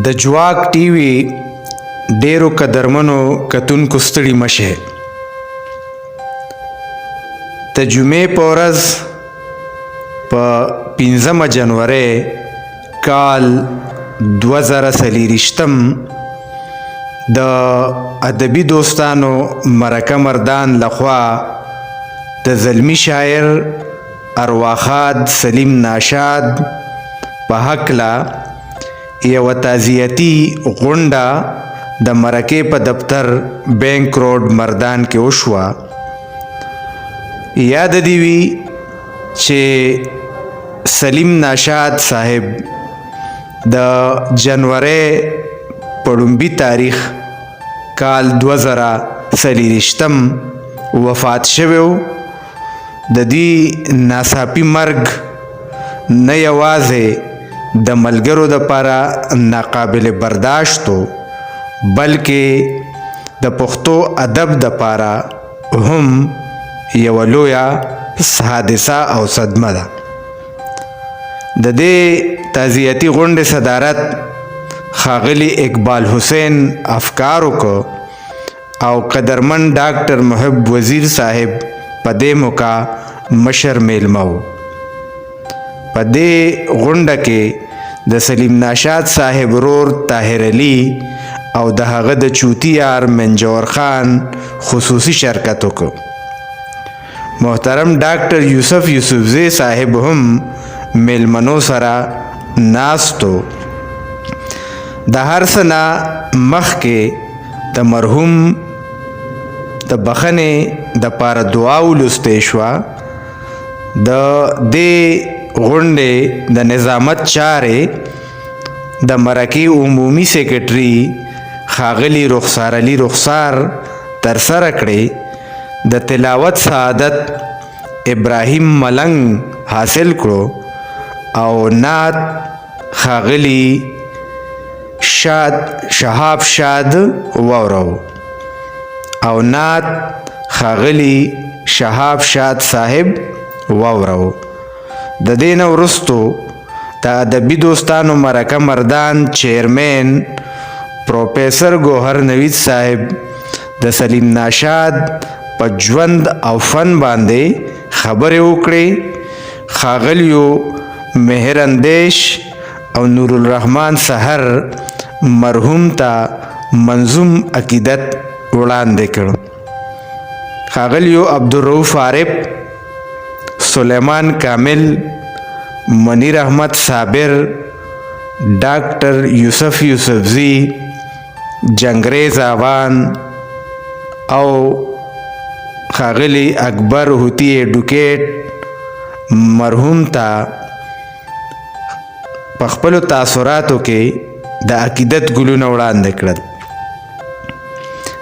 د جواک ټي وي ډیرو قدرمنو کتونکو ستړي مشه. د جمعې په ورځ په 15 جنوري کال 2023 د ادبي دوستانو مرکه مردان لخوا د زلمی شاعر ارواخاد سلیم ناشاد په هکله یوه تعزیتي غونډه د مرکې په دفتر بینک روډ مردان کې وشوه. یاد دی وي چې سلیم ناشاد صاحب د جنوري په لومبي تاریخ کال 2023 وفات شوی و. د دې ناڅاپي مرګ نه یوازې د ملګرو دپاره ناقابل برداشت و بلکې د پښتو ادب دپاره هم یوه لویه حادثه او صدمه ده. د دې تعزیتي غونډې صدارت ښاغلي اقبال حسین افکار وکړ او قدرمن ډاکټر محب وزیر صاحب په دې موقع مشر میلمه و. په دې غونډه کې د سلیم ناشاد صاحب ورور طاهر علي او د هغه د چوتي یار منجور خان خصوصي شرکت وکړ. محترم ډاکټر یوسف یوسفزی صاحب هم میلمنو سره ناست و. د هر څه نه مخکې د مرحوم د بخښنې دپاره دعا ولوستې شوه. د دې غونډې د نظامت چارې د مرکې عمومي سیکرټري ښاغلي رخسار علي رخسار ترسره کړې. د تلاوت سعادت ابراهیم ملنګ حاصل کړو او نعت ښاغلي شهاب شاد واورو او نعت ښاغلي شهاب شاد صاحب واورو. د دې نه وروستو د ادبي دوستانو مرکه مردان چیرمین پروفیسر ګوهر نوید صاحب د سلیم ناشاد په ژوند او فن باندې خبرې وکړې. ښاغلیو مهر اندیش او نور الرحمن سحر مرحوم ته منظوم عقیدت وړاندې کړ. ښاغلیو عبدالرؤف عارف، سلیمان کامل، منیر احمد صابر، ډاکټر یوسف یوسفزی، جنګریز آوان او ښاغلی اکبر هوتی ایډوکیټ مرحوم ته په خپلو تاثراتو کې د عقیدت ګلونه وړاندې کړل.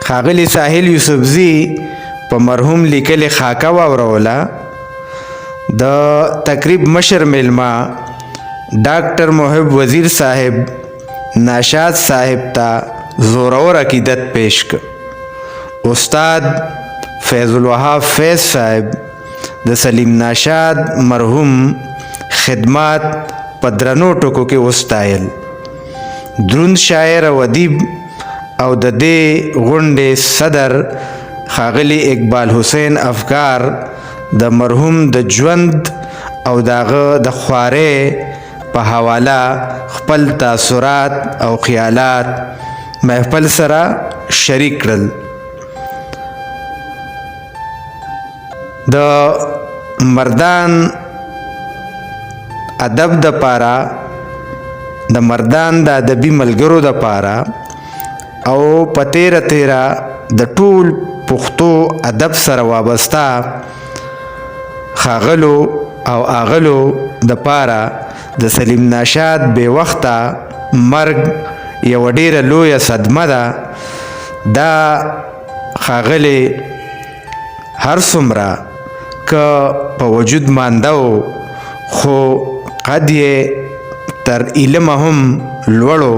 ښاغلی ساحل یوسفزی په مرحوم لیکلې خاکه واوروله. د تقریب مشر میلمه ډاکټر محب وزیر صاحب ناشاد صاحب ته زورور عقیدت پیش کړ. استاد فیض الوهاب فیض صاحب د سلیم ناشاد مرحوم خدمات په درنو ټکو کې وستایل. دروند شاعر او ادیب او د دې غونډې صدر ښاغلي اقبال حسین افکار د مرحوم د ژوند او داغه د خوارې په حواله خپل تاثرات او خیالات محفل سره شریک کړل. د مردان ادب دپاره د مردان د ادبي ملګرو دپاره او په تیره د ټول پښتو ادب سره وابسته ښاغلو او آغلو دپاره د سلیم ناشاد بې وخته مرګ یوه ډیره لویه صدمه ده. دا ښاغلی هر څومره که په وجود مانده و خو قد یې تر علمه هم لوړو.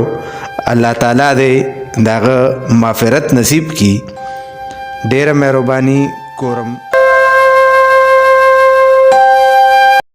الله تعالی دې د هغه مغفرت نصیب کړي. ډیره مهرباني کوم.